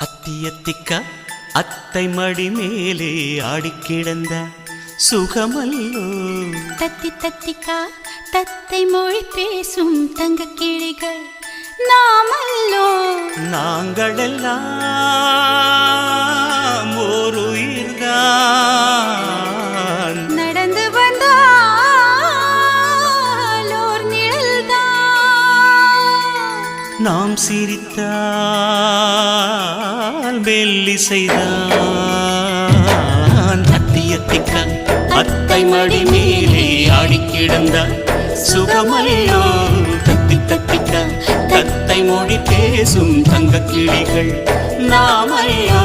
அத்தியத்திக்க அத்தை மடி மேலே ஆடிக்கிடந்த சுகமல்லோ. தத்தி தத்திக்கா தத்தை மொழி பேசும் தங்க கிளிகள் நாமல்லோ. நாங்களெல்லாம் ஒரு உயிர்தான், நடந்து வந்தால் ஓர் நிழல்தான். நாம் சிரித்தால் மெல்லிசைதான். அத்தியத்திக்க அத்தை மடி மேலே ஆடிக்கிடந்த சுகமல்லோ. தத்தி தத்திக்க தத்தை மொழி பேசும் தங்க கிளிகள் நாமல்லோ.